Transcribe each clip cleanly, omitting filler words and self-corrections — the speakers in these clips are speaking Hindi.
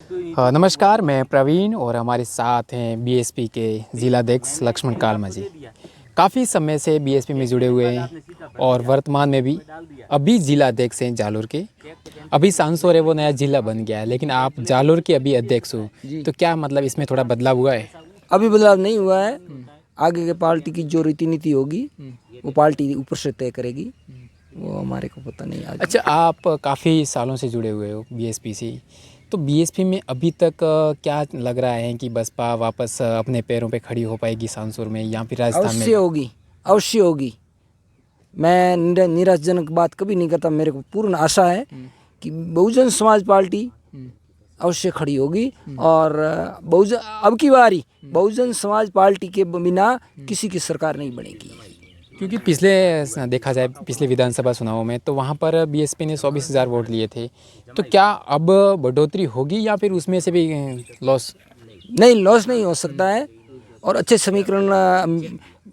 नमस्कार, मैं प्रवीण और हमारे साथ हैं बीएसपी के जिलाध्यक्ष लक्ष्मण कालमा जी। काफ़ी समय से बीएसपी में जुड़े हुए हैं और वर्तमान में भी अभी जिलाध्यक्ष हैं जालोर के। अभी सांसोर है वो नया जिला बन गया है, लेकिन आप जालोर के अभी अध्यक्ष हो, तो क्या मतलब इसमें थोड़ा बदलाव हुआ है? अभी बदलाव नहीं हुआ है। आगे के पार्टी की जो रीति नीति होगी वो पार्टी ऊपर से तय करेगी, वो हमारे को पता नहीं आज। अच्छा, आप काफ़ी सालों से जुड़े हुए हो बीएसपी से, तो बीएसपी में अभी तक क्या लग रहा है कि बसपा वापस अपने पैरों पे खड़ी हो पाएगी सांसोर में या फिर राजस्थान में? अवश्य होगी, अवश्य होगी। मैं निराशाजनक बात कभी नहीं करता। मेरे को पूर्ण आशा है कि बहुजन समाज पार्टी अवश्य खड़ी होगी और बहुजन अब की बारी बहुजन समाज पार्टी के बिना किसी की सरकार नहीं बनेगी। क्योंकि देखा जाए पिछले विधानसभा चुनावों में तो वहाँ पर बीएसपी ने 24,000 वोट लिए थे, तो क्या अब बढ़ोतरी होगी या फिर उसमें से भी लॉस? नहीं, लॉस नहीं हो सकता है। और अच्छे समीकरण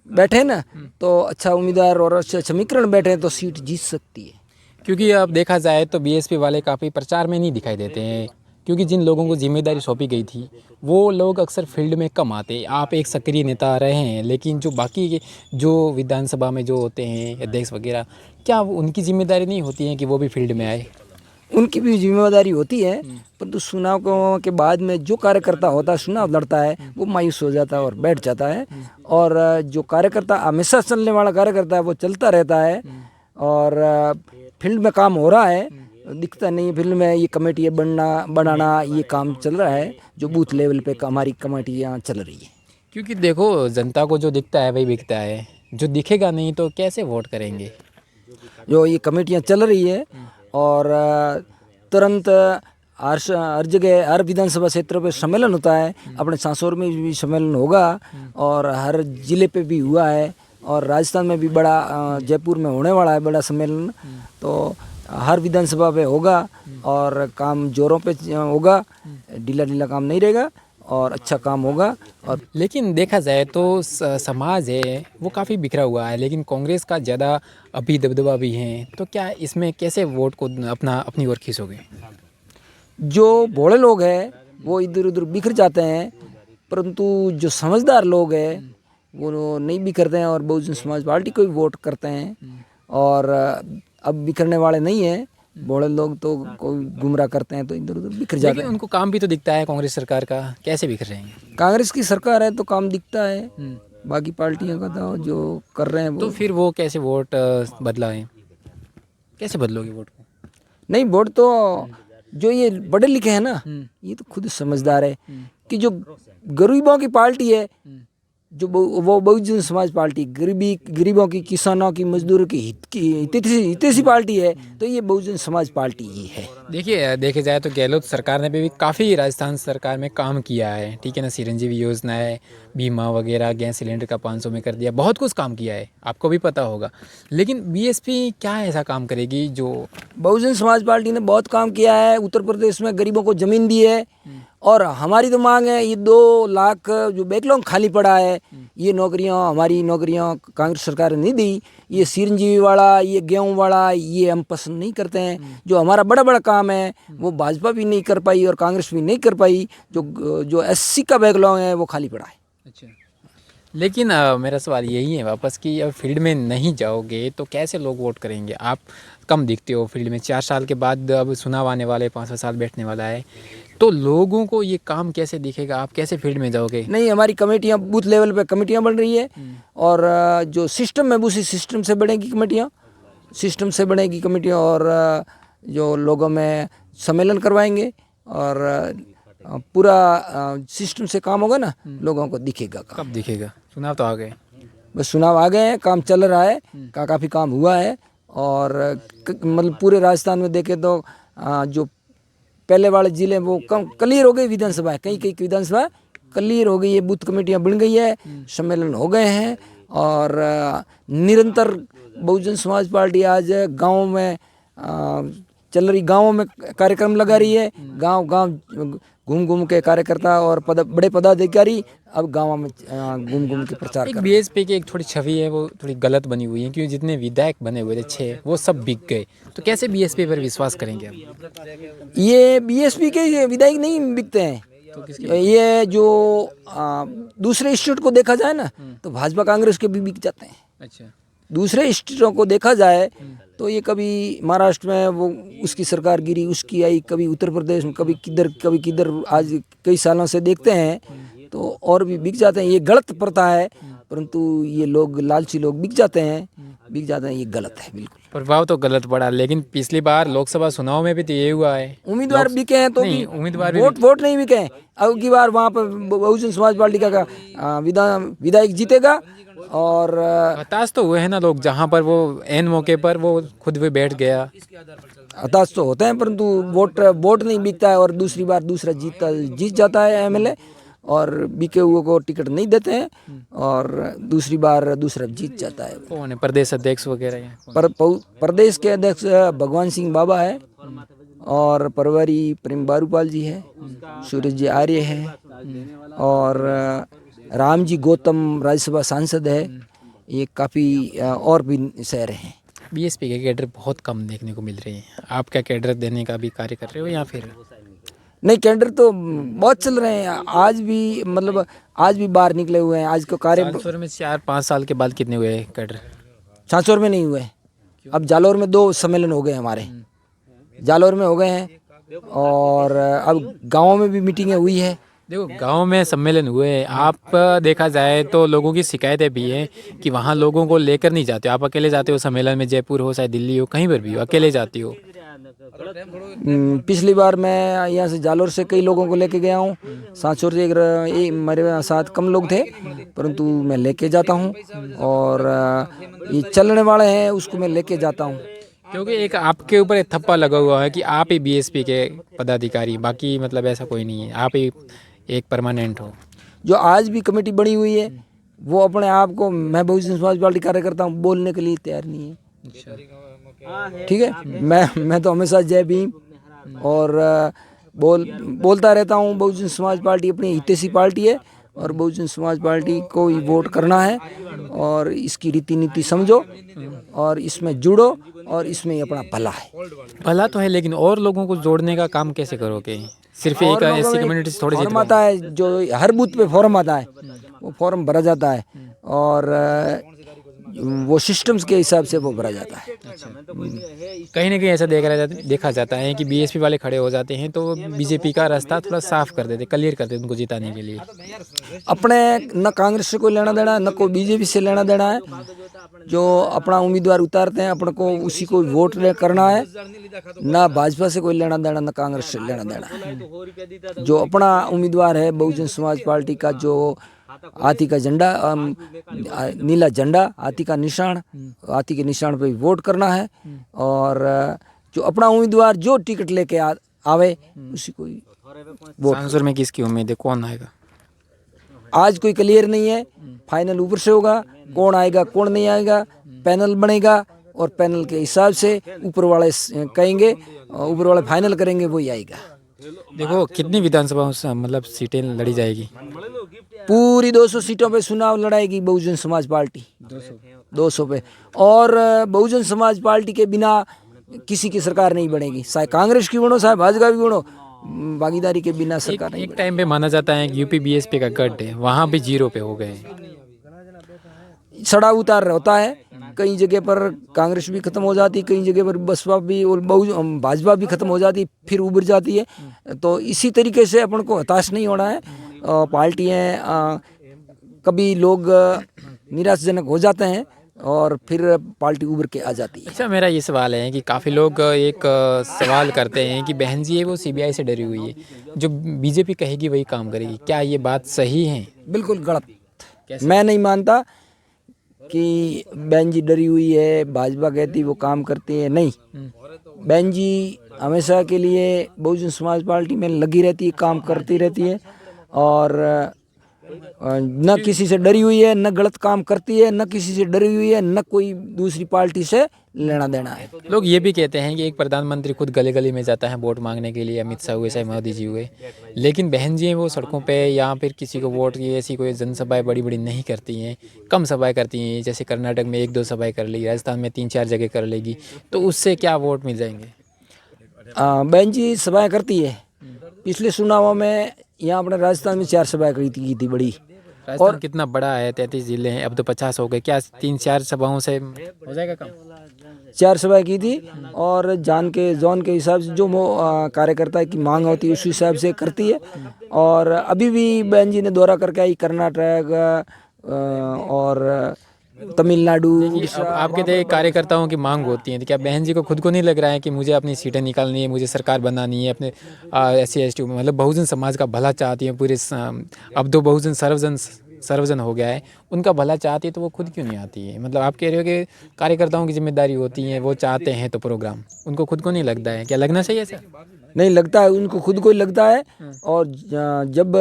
बैठे ना तो अच्छा उम्मीदवार और अच्छे समीकरण बैठे तो सीट जीत सकती है। क्योंकि अब देखा जाए तो बीएसपी वाले काफ़ी प्रचार में नहीं दिखाई देते हैं, क्योंकि जिन लोगों को जिम्मेदारी सौंपी गई थी वो लोग अक्सर फील्ड में कम आते। आप एक सक्रिय नेता रहे हैं, लेकिन जो बाकी के जो विधानसभा में जो होते हैं अध्यक्ष वगैरह, क्या उनकी जिम्मेदारी नहीं होती है कि वो भी फील्ड में आए? उनकी भी जिम्मेदारी होती है, परंतु चुनाव के बाद में जो कार्यकर्ता होता है, चुनाव लड़ता है, वो मायूस हो जाता है और बैठ जाता है। और जो कार्यकर्ता हमेशा चलने वाला कार्यकर्ता है वो चलता रहता है। और फील्ड में काम हो रहा है, दिखता नहीं फील्ड में। ये कमेटी बनाना ये काम चल रहा है, जो बूथ लेवल पे हमारी कमेटियाँ चल रही है। क्योंकि देखो, जनता को जो दिखता है वही बिकता है, जो दिखेगा नहीं तो कैसे वोट करेंगे? जो ये कमेटियाँ चल रही है और तुरंत हर जगह हर विधानसभा क्षेत्र पे सम्मेलन होता है। अपने सांसौर में भी सम्मेलन होगा और हर जिले पे भी हुआ है और राजस्थान में भी बड़ा जयपुर में होने वाला है बड़ा सम्मेलन। तो हर विधानसभा पे होगा और काम जोरों पे होगा, ढीला ढीला काम नहीं रहेगा और अच्छा काम होगा। और लेकिन देखा जाए तो समाज है वो काफ़ी बिखरा हुआ है, लेकिन कांग्रेस का ज़्यादा अभी दबदबा भी है, तो क्या इसमें कैसे वोट को अपनी ओर खींचोगे? जो भोले लोग हैं वो इधर उधर बिखर जाते हैं, परंतु जो समझदार लोग हैं वो नहीं बिखरते हैं और बहुजन समाज पार्टी को भी वोट करते हैं। और अब बिखरने वाले नहीं हैं भोले लोग, तो कोई गुमराह करते हैं तो इधर उधर बिखर जाते लेकिन हैं। उनको काम भी तो दिखता है कांग्रेस सरकार का, कैसे बिखर रहेंगे? कांग्रेस की सरकार है तो काम दिखता है, बाकी पार्टियों का तो जो कर रहे हैं तो वो फिर वो कैसे वोट बदला है? कैसे बदलोगे वोट को? नहीं। वोट तो जो ये पढ़े लिखे हैं ना, ये तो खुद समझदार है कि जो गरीबों की पार्टी है, जो वो बहुजन समाज पार्टी गरीबों की, किसानों की, मजदूरों की हितैषी पार्टी है, तो ये बहुजन समाज पार्टी ही है। देखिए, देखे जाए तो गहलोत सरकार ने भी काफ़ी राजस्थान सरकार में काम किया है, ठीक है ना। चिरंजीवी योजना है, बीमा वगैरह, गैस सिलेंडर का 500 में कर दिया, बहुत कुछ काम किया है, आपको भी पता होगा। लेकिन बीएसपी क्या ऐसा काम करेगी जो? बहुजन समाज पार्टी ने बहुत काम किया है। उत्तर प्रदेश में गरीबों को ज़मीन दी है और हमारी तो मांग है ये 2 लाख जो बैकलॉग खाली पड़ा है, ये नौकरियां, हमारी नौकरियां कांग्रेस सरकार ने नहीं दी। ये चिरंजीवी वाला, ये गेहूं वाला, ये हम पसंद नहीं करते हैं। जो हमारा बड़ा बड़ा काम है वो भाजपा भी नहीं कर पाई और कांग्रेस भी नहीं कर पाई। जो एससी का बैकलॉग है वो खाली पड़ा है। अच्छा, लेकिन मेरा सवाल यही है वापस कि अब फील्ड में नहीं जाओगे तो कैसे लोग वोट करेंगे? आप कम दिखते हो फील्ड में, 4 साल के बाद अब चुनाव आने वाले, 5वां साल बैठने वाला है, तो लोगों को ये काम कैसे दिखेगा? आप कैसे फील्ड में जाओगे? नहीं, हमारी कमेटियाँ बूथ लेवल पे कमेटियाँ बन रही है और जो सिस्टम है उसी सिस्टम से बनेगी कमेटियाँ और जो लोगों में सम्मेलन करवाएंगे और पूरा सिस्टम से काम होगा ना, लोगों को दिखेगा काम। कब दिखेगा? चुनाव तो आ गए। बस चुनाव आ गए हैं, काम चल रहा है, काफ़ी काम हुआ है और मतलब पूरे राजस्थान में देखें तो जो पहले वाले जिले वो कम क्लियर हो गई विधानसभा, कई विधानसभा क्लियर हो गई है, बूथ कमेटियाँ बन गई है, सम्मेलन हो गए हैं और निरंतर बहुजन समाज पार्टी आज गाँव में चल रही, गाँवों में कार्यक्रम लगा रही है, गांव गांव घूम घूम के कार्यकर्ता और बड़े पदाधिकारी अब गाँव में घूम घूम के प्रचार एक कर रहे हैं। बीएसपी की एक थोड़ी छवि है वो थोड़ी गलत बनी हुई है, क्योंकि जितने विधायक बने हुए थे 6 वो सब बिक गए, तो कैसे बीएसपी पर विश्वास करेंगे अब? ये बीएसपी के विधायक नहीं बिकते हैं, तो ये जो दूसरे स्टेट को देखा जाए ना तो भाजपा कांग्रेस के भी बिक जाते हैं। अच्छा, दूसरे स्टेटों को देखा जाए तो ये कभी महाराष्ट्र में वो उसकी सरकार गिरी, उसकी आई, कभी उत्तर प्रदेश में, कभी किधर, आज कई सालों से देखते हैं तो और भी बिक जाते हैं। ये गलत प्रथा है, परंतु ये लोग लालची लोग बिक जाते हैं, ये गलत है बिल्कुल। प्रभाव तो गलत पड़ा, लेकिन पिछली बार लोकसभा चुनाव में भी तो ये हुआ है, उम्मीदवार बिके हैं तो नहीं, भी उम्मीदवार भी वोट नहीं बिके हैं। अब की बार वहाँ पर बहुजन समाज पार्टी का विधायक जीतेगा और हताश तो हुए हैं ना लोग, जहाँ पर वो एन मौके पर वो खुद भी बैठ गया। हताश तो होते हैं, परंतु वोट नहीं बिकता है और दूसरी बार दूसरा जीत जाता है एमएलए, और बिके हुए को टिकट नहीं देते हैं और दूसरी बार दूसरा जीत जाता है। कौन है प्रदेश अध्यक्ष वगैरह हैं? प्रदेश के अध्यक्ष भगवान सिंह बाबा है और प्रभारी प्रेम बारूपाल जी है, सूरज जी आर्य है और राम जी गौतम राज्यसभा सांसद है। ये काफ़ी और भी शहर हैं। बीएसपी के कैडर बहुत कम देखने को मिल रहे हैं, आप क्या कैडर देने का भी कार्य कर रहे हो या फिर? नहीं, कैडर तो बहुत चल रहे हैं, आज भी बाहर निकले हुए हैं। आज को कार्य सांसौर में 4-5 साल के बाद कितने हुए कैडर? सांसौर में नहीं हुए, अब जालौर में 2 सम्मेलन हो गए हमारे, जालौर में हो गए हैं और अब गाँव में भी मीटिंगें हुई है। देखो गांव में सम्मेलन हुए, आप देखा जाए तो लोगों की शिकायतें भी हैं कि वहाँ लोगों को लेकर नहीं जाते, आप अकेले जाते हो सम्मेलन में, जयपुर हो चाहे दिल्ली हो कहीं पर भी हो अकेले जाती हो। पिछली बार मैं यहाँ से जालौर से कई लोगों को लेके गया हूँ, सांसौर से एक मेरे साथ कम लोग थे, परंतु मैं लेके जाता हूँ और ये चलने वाले हैं उसको मैं लेके जाता हूँ। क्योंकि एक आपके ऊपर एक थप्पा लगा हुआ है कि आप ही बीएसपी के पदाधिकारी, बाकी मतलब ऐसा कोई नहीं है, आप ही एक परमानेंट हो। जो आज भी कमेटी बनी हुई है वो अपने आप को मैं बहुजन समाज पार्टी कार्यकर्ता हूँ बोलने के लिए तैयार नहीं है। ठीक है, मैं तो हमेशा जय भीम और बोलता रहता हूँ। बहुजन समाज पार्टी अपनी हितैषी पार्टी है और बहुजन समाज पार्टी को ही वोट करना है और इसकी रीति नीति समझो और इसमें जुड़ो और इसमें अपना भला है। भला तो है, लेकिन और लोगों को जोड़ने का काम कैसे करोगे? सिर्फ एक ऐसी कम्युनिटी से थोड़ी फॉर्म आता है, जो हर बूथ पे फॉर्म आता है, वो फॉर्म भरा जाता है और वो सिस्टम्स के हिसाब से वो भरा जाता है। कहीं ना कहीं ऐसा देखा जाता है कि बीएसपी वाले खड़े हो जाते हैं तो बीजेपी का रास्ता थोड़ा साफ कर देते, क्लियर कर देते उनको जिताने के लिए। अपने न कांग्रेस से कोई लेना देना है, न कोई बीजेपी से लेना देना है। जो अपना उम्मीदवार उतारते हैं अपने को उसी को वोट करना है, ना भाजपा से कोई लेना देना, न कांग्रेस से लेना देना है। जो अपना उम्मीदवार है बहुजन समाज पार्टी का, जो हाथी का झंडा, नीला झंडा, हाथी का निशान, हाथी के निशान पे वोट करना है और जो अपना उम्मीदवार जो टिकट लेके आवे उसी को वोट। सांसद में किसकी उम्मीद है, कौन आएगा? आज कोई क्लियर नहीं है, फाइनल ऊपर से होगा, कौन आएगा कौन नहीं आएगा, पैनल बनेगा और पैनल के हिसाब से ऊपर वाले कहेंगे, ऊपर वाले फाइनल करेंगे, वही आएगा। देखो कितनी विधानसभा मतलब सीटें लड़ी जाएगी? पूरी 200 सीटों पे चुनाव लड़ाएगी बहुजन समाज पार्टी, 200 पे। और बहुजन समाज पार्टी के बिना किसी की सरकार नहीं बनेगी, चाहे कांग्रेस की बनो चाहे भाजपा की बनो, भागीदारी के बिना सरकार नहीं। एक टाइम पे माना जाता है कि यूपी बीएसपी का गढ़ है, वहाँ भी 0 पे हो गए। सड़ा उतार होता है, कई जगह पर कांग्रेस भी खत्म हो जाती, कई जगह पर बसपा भी और भाजपा भी खत्म हो जाती, फिर उभर जाती है। तो इसी तरीके से अपन को हताश नहीं होना है। पार्टियाँ कभी लोग निराशाजनक हो जाते हैं और फिर पार्टी उभर के आ जाती है। अच्छा, मेरा ये सवाल है कि काफ़ी लोग एक सवाल करते हैं कि बहन जी है वो सीबीआई से डरी हुई है, जो बीजेपी कहेगी वही काम करेगी, क्या ये बात सही है? बिल्कुल गलत। मैं नहीं मानता कि बहन जी डरी हुई है, भाजपा कहती वो काम करती है, नहीं। बहन जी हमेशा के लिए बहुजन समाज पार्टी में लगी रहती है, काम करती रहती है और न किसी से डरी हुई है, न गलत काम करती है, न किसी से डरी हुई है, न कोई दूसरी पार्टी से लेना देना है। लोग ये भी कहते हैं कि एक प्रधानमंत्री खुद गली गली में जाता है वोट मांगने के लिए, अमित शाह हुए चाहे मोदी जी हुए, लेकिन बहन जी हैं वो सड़कों पे या फिर किसी को वोट की ऐसी कोई जनसभाएं बड़ी बड़ी नहीं करती हैं, कम सभाएं करती हैं। जैसे कर्नाटक में 1-2 सभाएं कर ली, राजस्थान में 3-4 जगह कर लेगी, तो उससे क्या वोट मिल जाएंगे? बहन जी सभाएं करती है। पिछले चुनावों में यहाँ अपने राजस्थान में 4 सभाएं की थी बड़ी। राजस्थान कितना बड़ा है, 33 जिले हैं, अब तो 50 हो गए, क्या 3-4 सभाओं से हो जाएगा काम? 4 सभाएं की थी और जोन के हिसाब से जो कार्यकर्ता की मांग होती है उस हिसाब से करती है। और अभी भी बहन जी ने दौरा करके आई कर्नाटक और तमिलनाडु, अब आपके देख कार्यकर्ताओं की मांग होती है, तो क्या बहन जी को खुद को नहीं लग रहा है कि मुझे अपनी सीटें निकालनी है, मुझे सरकार बनानी है, अपने SC ST मतलब बहुजन समाज का भला चाहती है पूरे अब तो बहुजन सर्वजन हो गया है, उनका भला चाहती है, तो वो खुद क्यों नहीं आती है? मतलब आप कह रहे हो कि कार्यकर्ताओं की जिम्मेदारी होती है, वो चाहते हैं तो प्रोग्राम, उनको खुद को नहीं लगता है? क्या लगना चाहिए सर? नहीं लगता है, उनको खुद को ही लगता है। और जब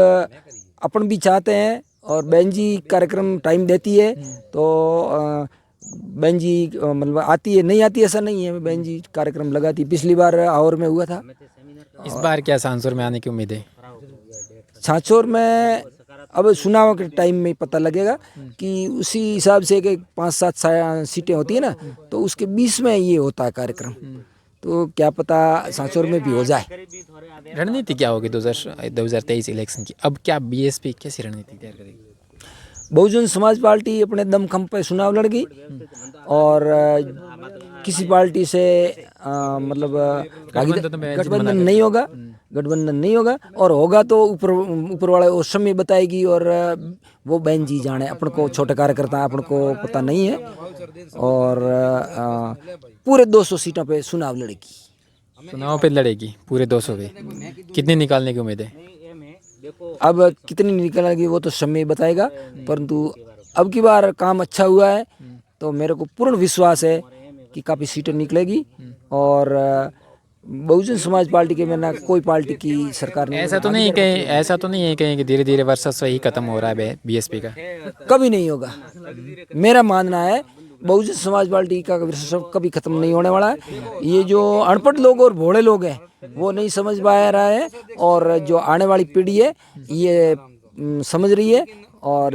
अपन भी चाहते हैं और बहन जी कार्यक्रम टाइम देती है तो बहन जी मतलब आती है, नहीं आती ऐसा नहीं है, बहन जी कार्यक्रम लगाती है। पिछली बार आवर में हुआ था। इस बार क्या सांसुर में आने की उम्मीद है? छाछोर में अब चुनाव के टाइम में पता लगेगा कि उसी हिसाब से कि 5-7 सीटें होती है ना, तो उसके 20 में ये होता है कार्यक्रम, तो क्या पता सांसुर में भी हो जाए। रणनीति क्या होगी 2023 इलेक्शन की? अब क्या BSP कैसी रणनीति तैयार करेगी? बहुजन समाज पार्टी अपने दमखम पे चुनाव लड़गी और किसी पार्टी से मतलब गठबंधन नहीं होगा, गठबंधन नहीं होगा। और होगा तो ऊपर वाले वो समय बताएगी और वो बहन जी जाने, अपन को छोटे कार्यकर्ता अपन को पता नहीं है। और पूरे 200 सीटों पे चुनाव लड़ेगी। चुनाव पे लड़ेगी पूरे 200 पे? कितनी निकालने की उम्मीद है? अब कितनी निकलेगी वो तो समय बताएगा, परंतु अब की बार काम अच्छा हुआ है तो मेरे को पूर्ण विश्वास है कि काफ़ी सीटें निकलेगी। और बहुजन समाज पार्टी के बिना कोई पार्टी की सरकार नहीं। ऐसा तो नहीं है कहीं कि धीरे धीरे वर्चस्व ही खत्म हो रहा है BSP का? कभी नहीं होगा। मेरा मानना है बहुजन समाज पार्टी का वर्चस्व कभी खत्म नहीं होने वाला है। ये जो अनपढ़ लोग और भोले लोग हैं वो नहीं समझ पा रहा है, और जो आने वाली पीढ़ी है ये समझ रही है और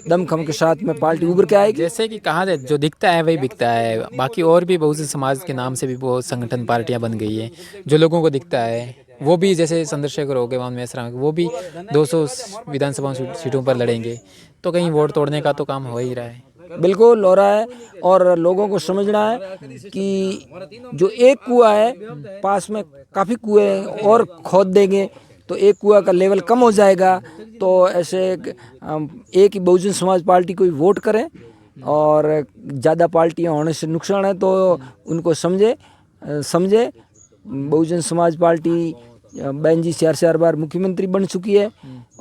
दमखम के साथ में पार्टी उभर के आएगी। जैसे कि कहा जाए जो दिखता है वही बिकता है, बाकी और भी बहुजन समाज के नाम से भी बहुत संगठन पार्टियां बन गई है। जो लोगों को दिखता है वो भी, जैसे चंद्रशेखर हो गए, वामन मेश्राम, वो भी 200 विधानसभा सीटों पर लड़ेंगे, तो कहीं वोट तोड़ने का तो काम हो ही रहा है। बिल्कुल हो रहा है। और लोगों को समझना है कि जो एक कुआं है पास में काफ़ी कुएं और खोद देंगे तो एक कुआं का लेवल कम हो जाएगा। तो ऐसे एक ही बहुजन समाज पार्टी को ही वोट करें, और ज़्यादा पार्टियां होने से नुकसान है तो उनको समझे। बहुजन समाज पार्टी बहन जी 4 बार मुख्यमंत्री बन चुकी है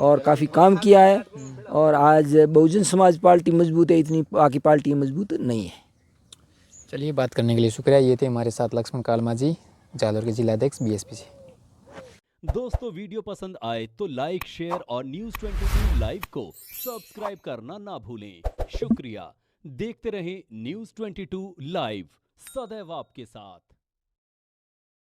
और काफ़ी काम किया है, और आज बहुजन समाज पार्टी मजबूत है, इतनी बाकी पार्टी मजबूत नहीं है। चलिए, बात करने के लिए शुक्रिया। ये थे हमारे साथ लक्ष्मण कालमा जी, जालोर के जिलाध्यक्ष BSP से। दोस्तों, वीडियो पसंद आए तो लाइक, शेयर और News 22 लाइव को सब्सक्राइब करना ना भूलें। शुक्रिया। देखते रहें News 22 लाइव, सदैव आपके साथ।